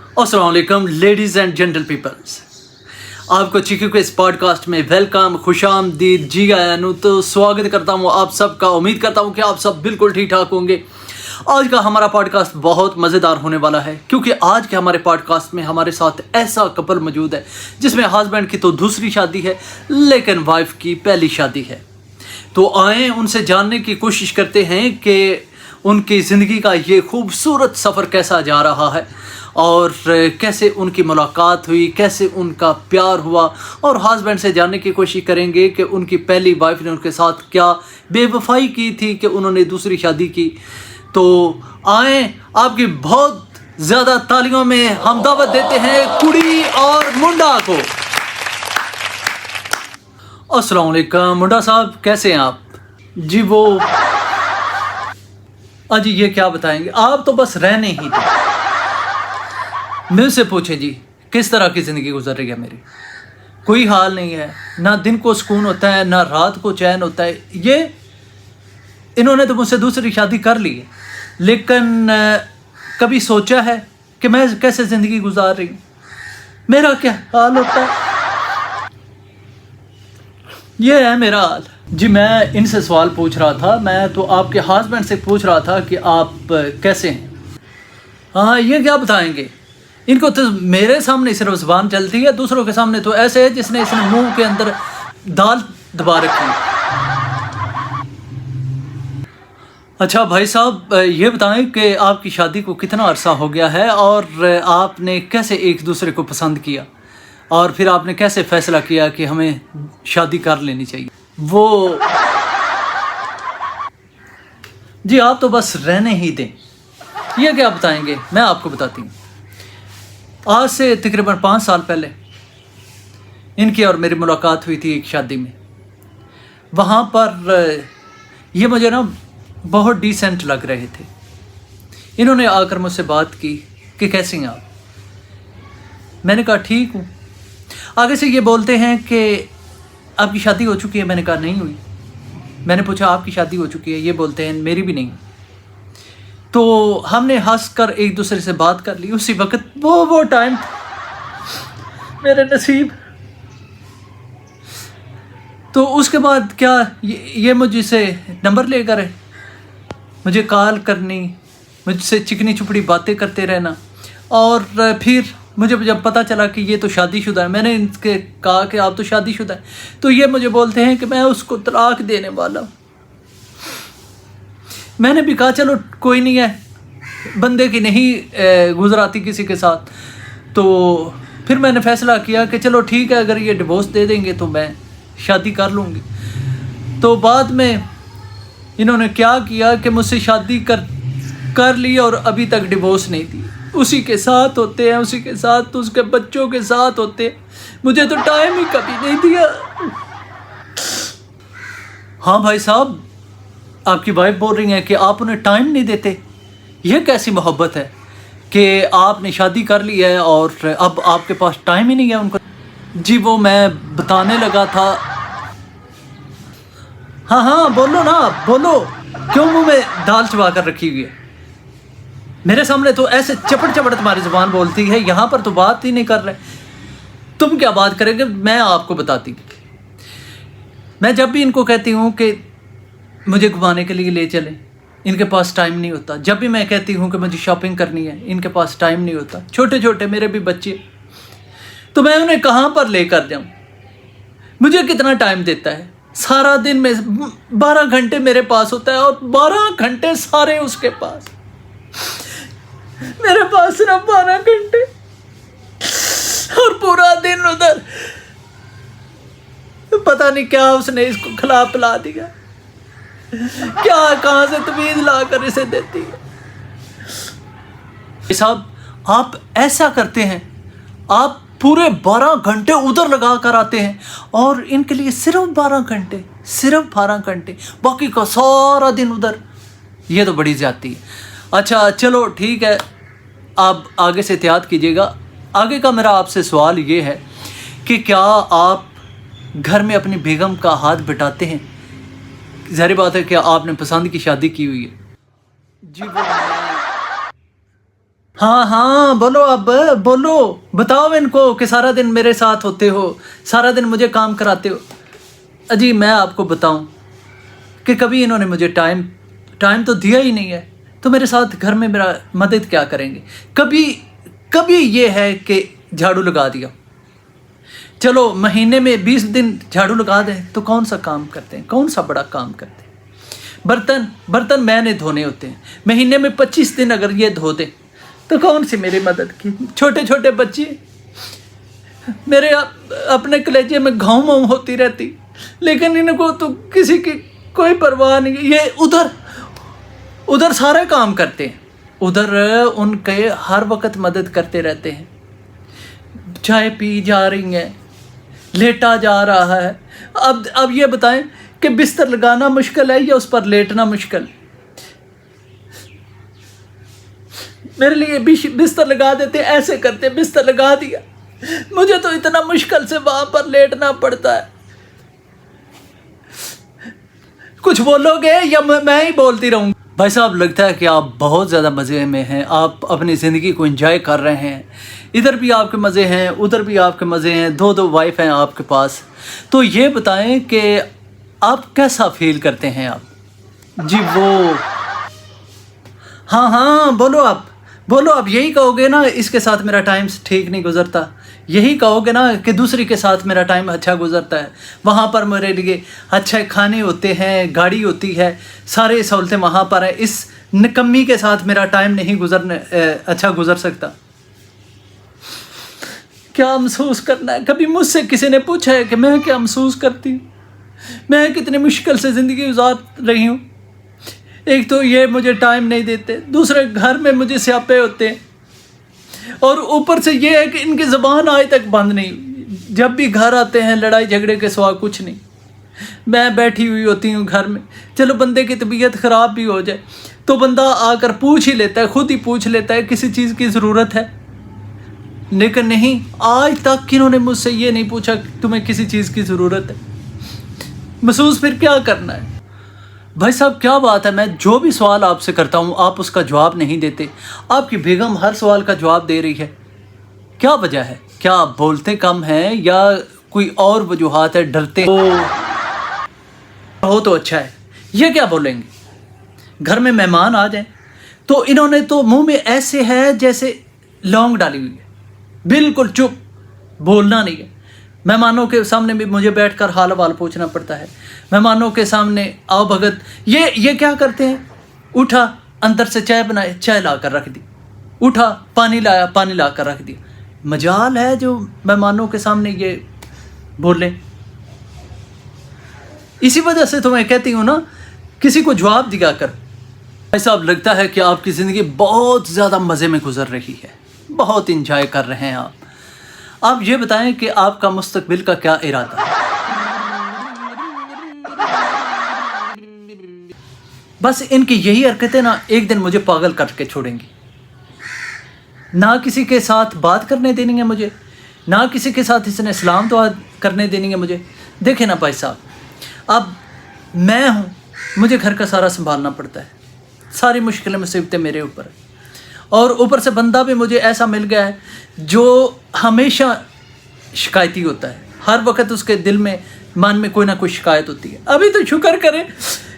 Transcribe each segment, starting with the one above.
अस्सलाम वालेकुम ladies and gentle peoples, आपको चिकू के इस पॉडकास्ट में वेलकम, खुशामदीद, जी आयानू। तो स्वागत करता हूँ आप सबका। उम्मीद करता हूँ कि आप सब बिल्कुल ठीक ठाक होंगे। आज का हमारा पॉडकास्ट बहुत मज़ेदार होने वाला है, क्योंकि आज के हमारे पॉडकास्ट में हमारे साथ ऐसा कपल मौजूद है जिसमें हस्बैंड की तो दूसरी शादी है लेकिन वाइफ की पहली शादी है। तो आए उनसे जानने की कोशिश करते हैं कि उनकी ज़िंदगी का ये खूबसूरत सफ़र कैसा जा रहा है और कैसे उनकी मुलाकात हुई, कैसे उनका प्यार हुआ, और हस्बैंड से जानने की कोशिश करेंगे कि उनकी पहली वाइफ ने उनके साथ क्या बेवफाई की थी कि उन्होंने दूसरी शादी की। तो आए आपकी बहुत ज़्यादा तालियों में हम दावत देते हैं कुड़ी और मुंडा को। अस्सलाम वालेकुम मुंडा साहब, कैसे हैं आप? जी वो अजी ये क्या बताएंगे, आप तो बस रहने ही थे। मुझसे पूछे जी किस तरह की ज़िंदगी गुजर रही है मेरी। कोई हाल नहीं है, ना दिन को सुकून होता है ना रात को चैन होता है। ये इन्होंने तो मुझसे दूसरी शादी कर ली है, लेकिन कभी सोचा है कि मैं कैसे ज़िंदगी गुजार रही हूँ, मेरा क्या हाल होता है। ये है मेरा हाल जी। मैं इनसे सवाल पूछ रहा था, मैं तो आपके हस्बैंड से पूछ रहा था कि आप कैसे हैं। हाँ ये क्या बताएंगे, इनको तो मेरे सामने सिर्फ ज़बान चलती है, दूसरों के सामने तो ऐसे है जिसने इसने मुंह के अंदर दाल दबा रखी है। अच्छा भाई साहब ये बताएं कि आपकी शादी को कितना अरसा हो गया है और आपने कैसे एक दूसरे को पसंद किया और फिर आपने कैसे फ़ैसला किया कि हमें शादी कर लेनी चाहिए। वो जी आप तो बस रहने ही दें। ये क्या बताएंगे, मैं आपको बताती हूँ। आज से तकरीबन 5 साल पहले इनकी और मेरी मुलाकात हुई थी एक शादी में। वहाँ पर ये मुझे ना बहुत डिसेंट लग रहे थे। इन्होंने आकर मुझसे बात की कि कैसी हैं आप। मैंने कहा ठीक हूँ। आगे से ये बोलते हैं कि आपकी शादी हो चुकी है। मैंने कहा नहीं हुई। मैंने पूछा आपकी शादी हो चुकी है, ये बोलते हैं मेरी भी नहीं। तो हमने हंस कर एक दूसरे से बात कर ली। उसी वक्त वो टाइम मेरे नसीब। तो उसके बाद क्या ये मुझसे नंबर लेकर है, मुझे कॉल करनी, मुझसे चिकनी चुपड़ी बातें करते रहना। और फिर मुझे जब पता चला कि ये तो शादीशुदा है, मैंने इनके कहा कि आप तो शादीशुदा है, तो ये मुझे बोलते हैं कि मैं उसको तलाक देने वाला हूँ। मैंने भी कहा चलो कोई नहीं है, बंदे की नहीं गुजराती किसी के साथ। तो फिर मैंने फ़ैसला किया कि चलो ठीक है, अगर ये डिवोर्स दे देंगे तो मैं शादी कर लूँगी। तो बाद में इन्होंने क्या किया कि मुझसे शादी कर ली और अभी तक डिवोर्स नहीं दी। उसी के साथ होते हैं, उसी के साथ उसके बच्चों के साथ होते हैं। मुझे तो टाइम ही कभी नहीं दिया। हाँ भाई साहब, आपकी वाइफ बोल रही है कि आप उन्हें टाइम नहीं देते। यह कैसी मोहब्बत है कि आपने शादी कर ली है और अब आपके पास टाइम ही नहीं है उनको। जी वो मैं बताने लगा था। हाँ बोलो ना, बोलो, क्यों मुंह में दाल चबा कर रखी हुई है। मेरे सामने तो ऐसे चपड़ चपड़ तुम्हारी ज़ुबान बोलती है, यहाँ पर तो बात ही नहीं कर रहे। तुम क्या बात करेंगे, मैं आपको बताती। मैं जब भी इनको कहती हूँ कि मुझे घुमाने के लिए ले चलें, इनके पास टाइम नहीं होता। जब भी मैं कहती हूँ कि मुझे शॉपिंग करनी है, इनके पास टाइम नहीं होता। छोटे छोटे मेरे भी बच्चे, तो मैं उन्हें कहाँ पर लेकर जाऊँ। मुझे कितना टाइम देता है, सारा दिन में 12 घंटे मेरे पास होता है और 12 घंटे सारे उसके पास। मेरे पास सिर्फ 12 घंटे और पूरा दिन उधर। पता नहीं क्या उसने इसको खिला पिला दिया, क्या कहाँ से तमीज ला कर इसे देती है। साहब आप ऐसा करते हैं, आप पूरे 12 घंटे उधर लगा कर आते हैं और इनके लिए सिर्फ 12 घंटे, सिर्फ 12 घंटे, बाकी का सारा दिन उधर। ये तो बड़ी ज़्यादती है। अच्छा चलो ठीक है, आप आगे से एहतियात कीजिएगा। आगे का मेरा आपसे सवाल ये है कि क्या आप घर में अपनी बेगम का हाथ बटाते हैं? ज़ाहिर बात है कि आपने पसंद की शादी की हुई है। जी वो हाँ हाँ बोलो, अब बोलो, बताओ इनको कि सारा दिन मेरे साथ होते हो, सारा दिन मुझे काम कराते हो। अजी मैं आपको बताऊं कि कभी इन्होंने मुझे टाइम तो दिया ही नहीं है, तो मेरे साथ घर में मेरा मदद क्या करेंगे। कभी ये है कि झाड़ू लगा दिया, चलो महीने में 20 दिन झाड़ू लगा दें तो कौन सा काम करते हैं, कौन सा बड़ा काम करते हैं। बर्तन मैंने धोने होते हैं, महीने में 25 दिन अगर ये धो दें तो कौन सी मेरी मदद की। छोटे छोटे बच्चे मेरे अपने कलेजे में घाव होती रहती, लेकिन इनको तो किसी की कोई परवाह नहीं। ये उधर सारे काम करते हैं, उधर उनके हर वक्त मदद करते रहते हैं। चाय पी जा रही हैं, लेटा जा रहा है। अब ये बताएं कि बिस्तर लगाना मुश्किल है या उस पर लेटना मुश्किल। मेरे लिए बिस्तर लगा देते, ऐसे करते, बिस्तर लगा दिया, मुझे तो इतना मुश्किल से वहां पर लेटना पड़ता है। कुछ बोलोगे या मैं ही बोलती रहूँगी। भाई साहब लगता है कि आप बहुत ज़्यादा मज़े में हैं, आप अपनी ज़िंदगी को एंजॉय कर रहे हैं। इधर भी आपके मज़े हैं, उधर भी आपके मज़े हैं, दो वाइफ हैं आपके पास। तो ये बताएं कि आप कैसा फील करते हैं आप जी। वो हाँ बोलो, आप यही कहोगे ना, इसके साथ मेरा टाइम ठीक नहीं गुजरता, यही कहोगे ना कि दूसरी के साथ मेरा टाइम अच्छा गुजरता है, वहाँ पर मेरे लिए अच्छे खाने होते हैं, गाड़ी होती है, सारे सहूलतें वहाँ पर हैं, इस निकम्मी के साथ मेरा टाइम नहीं अच्छा गुजर सकता। क्या महसूस करना है? कभी मुझसे किसी ने पूछा है कि मैं क्या महसूस करती हूँ, मैं कितनी मुश्किल से ज़िंदगी गुजार रही हूँ। एक तो ये मुझे टाइम नहीं देते, दूसरे घर में मुझे स्यापे होते हैं, और ऊपर से ये है कि इनकी ज़बान आज तक बंद नहीं हुई। जब भी घर आते हैं लड़ाई झगड़े के सिवा कुछ नहीं। मैं बैठी हुई होती हूँ घर में, चलो बंदे की तबीयत ख़राब भी हो जाए तो बंदा आकर पूछ ही लेता है, खुद ही पूछ लेता है किसी चीज़ की ज़रूरत है। लेकिन नहीं, आज तक इन्होंने मुझसे ये नहीं पूछा कि तुम्हें किसी चीज़ की ज़रूरत है। महसूस फिर क्या करना है? भाई साहब क्या बात है, मैं जो भी सवाल आपसे करता हूँ आप उसका जवाब नहीं देते। आपकी बेगम हर सवाल का जवाब दे रही है, क्या वजह है? क्या आप बोलते कम हैं या कोई और वजूहात है, डरते हो तो अच्छा है। ये क्या बोलेंगे? घर में मेहमान आ जाएं तो इन्होंने तो मुंह में ऐसे है जैसे लौंग डाली हुई है, बिल्कुल चुप, बोलना नहीं है। मेहमानों के सामने भी मुझे बैठकर हाल हवाल पूछना पड़ता है। मेहमानों के सामने आओ भगत, ये क्या करते हैं? उठा अंदर से चाय बनाए, चाय ला कर रख दी, उठा पानी लाया, पानी ला कर रख दिया। मजाल है जो मेहमानों के सामने ये बोलें। इसी वजह से तो मैं कहती हूँ ना, किसी को जवाब दिया कर। ऐसा अब लगता है कि आपकी ज़िंदगी बहुत ज़्यादा मज़े में गुजर रही है, बहुत इंजॉय कर रहे हैं आप। आप ये बताएं कि आपका मुस्तकबिल का क्या इरादा है? बस इनकी यही हरकतें ना एक दिन मुझे पागल करके छोड़ेंगी। ना किसी के साथ बात करने देनी है मुझे, ना किसी के साथ इसने सलाम दुआ करने देनी है मुझे। देखें ना भाई साहब, अब मैं हूँ, मुझे घर का सारा संभालना पड़ता है, सारी मुश्किलें मुसीबतें मेरे ऊपर है, और ऊपर से बंदा भी मुझे ऐसा मिल गया है जो हमेशा शिकायती होता है। हर वक्त उसके दिल में, मन में कोई ना कोई शिकायत होती है। अभी तो शुक्र करें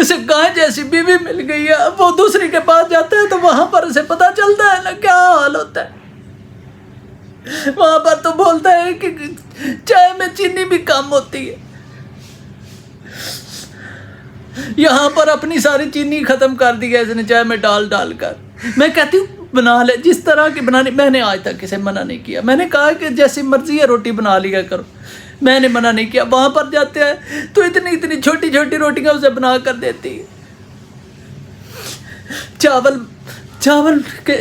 इसे गाय जैसी बीवी मिल गई है। अब वो दूसरी के पास जाता है तो वहाँ पर उसे पता चलता है ना क्या हाल होता है। वहाँ पर तो बोलता है कि चाय में चीनी भी कम होती है, यहाँ पर अपनी सारी चीनी ख़त्म कर दी है इसने चाय में डाल कर। मैं कहती हूँ बना ले, जिस तरह की बनानी। मैंने आज तक किसे मना नहीं किया, मैंने कहा कि जैसी मर्जी है रोटी बना लिया करो, मैंने मना नहीं किया। वहाँ पर जाते हैं तो इतनी छोटी छोटी रोटियाँ उसे बना कर देती है। चावल के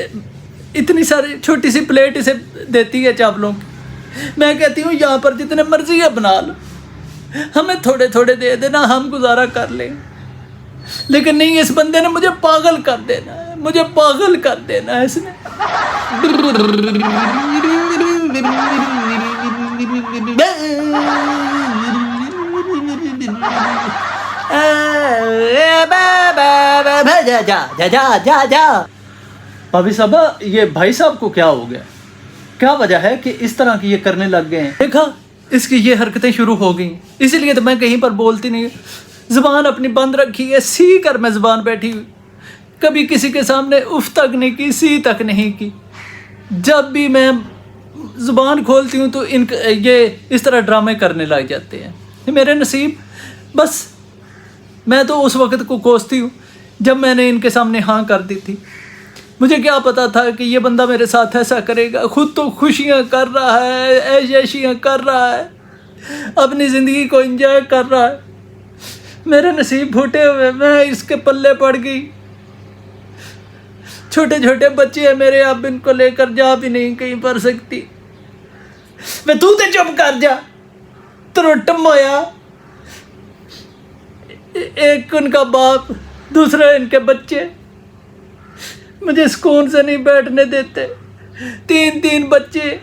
इतनी सारी छोटी सी प्लेट इसे देती है चावलों की। मैं कहती हूँ यहाँ पर जितने मर्जी है बना लो, हमें थोड़े थोड़े दे देना, हम गुजारा कर लें। लेकिन नहीं, इस बंदे ने मुझे पागल कर देना है, मुझे पागल कर देना है इसने। जा। भाभी साहबा, ये भाई साहब को क्या हो गया? क्या वजह है कि इस तरह की ये करने लग गए हैं? देखा, इसकी ये हरकतें शुरू हो गई, इसीलिए तो मैं कहीं पर बोलती नहीं। ज़ुबान अपनी बंद रखी है, सी कर मैं ज़ुबान बैठी हुई, कभी किसी के सामने उफ तक नहीं की, सी तक नहीं की। जब भी मैं ज़ुबान खोलती हूँ तो ये इस तरह ड्रामे करने लग जाते हैं। ये मेरे नसीब। बस मैं तो उस वक़्त को कोसती हूँ जब मैंने इनके सामने हाँ कर दी थी। मुझे क्या पता था कि ये बंदा मेरे साथ ऐसा करेगा। खुद तो खुशियाँ कर रहा है, ऐश-ऐशियाँ कर रहा है, अपनी ज़िंदगी को एंजॉय कर रहा है। मेरे नसीब फूटे हुए, मैं इसके पल्ले पड़ गई। छोटे छोटे बच्चे हैं मेरे, अब इनको लेकर जा भी नहीं कहीं पर सकती। मैं तू तो चुप कर जा, त्रुटम होया। एक उनका बाप, दूसरा इनके बच्चे मुझे सुकून से नहीं बैठने देते। 3 बच्चे।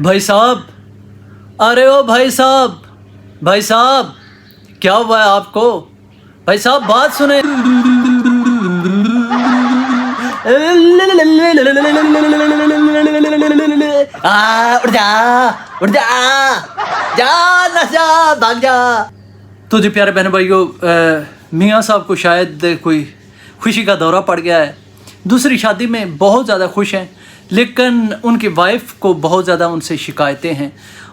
भाई साहब, अरे ओ भाई साहब, भाई साहब, क्या हुआ है आपको? भाई साहब बात सुने। उठ जा, जा ना जा, भाग जा। तो जी प्यारे बहन भाइयों, मियाँ साहब को शायद कोई खुशी का दौरा पड़ गया है। दूसरी शादी में बहुत ज़्यादा खुश हैं, लेकिन उनकी वाइफ को बहुत ज़्यादा उनसे शिकायतें हैं।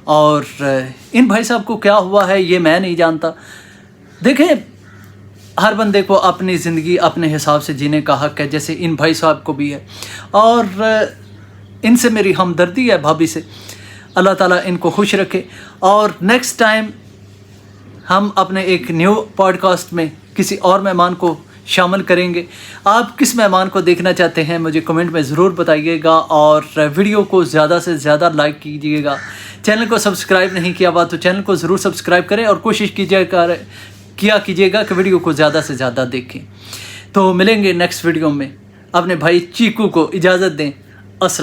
और इन भाई साहब को क्या हुआ है ये मैं नहीं जानता। देखें, हर बंदे को अपनी ज़िंदगी अपने हिसाब से जीने का हक़ है, जैसे इन भाई साहब को भी है। और इनसे मेरी हमदर्दी है, भाभी से। अल्लाह ताला इनको खुश रखे। और नेक्स्ट टाइम हम अपने एक न्यू पॉडकास्ट में किसी और मेहमान को शामिल करेंगे। आप किस मेहमान को देखना चाहते हैं मुझे कमेंट में ज़रूर बताइएगा, और वीडियो को ज़्यादा से ज़्यादा लाइक कीजिएगा। चैनल को सब्सक्राइब नहीं किया हुआ तो चैनल को ज़रूर सब्सक्राइब करें, और कोशिश कीजिएगा कि वीडियो को ज़्यादा से ज़्यादा देखें। तो मिलेंगे नेक्स्ट वीडियो में। अपने भाई चीकू को इजाज़त दें। अस्सलाम।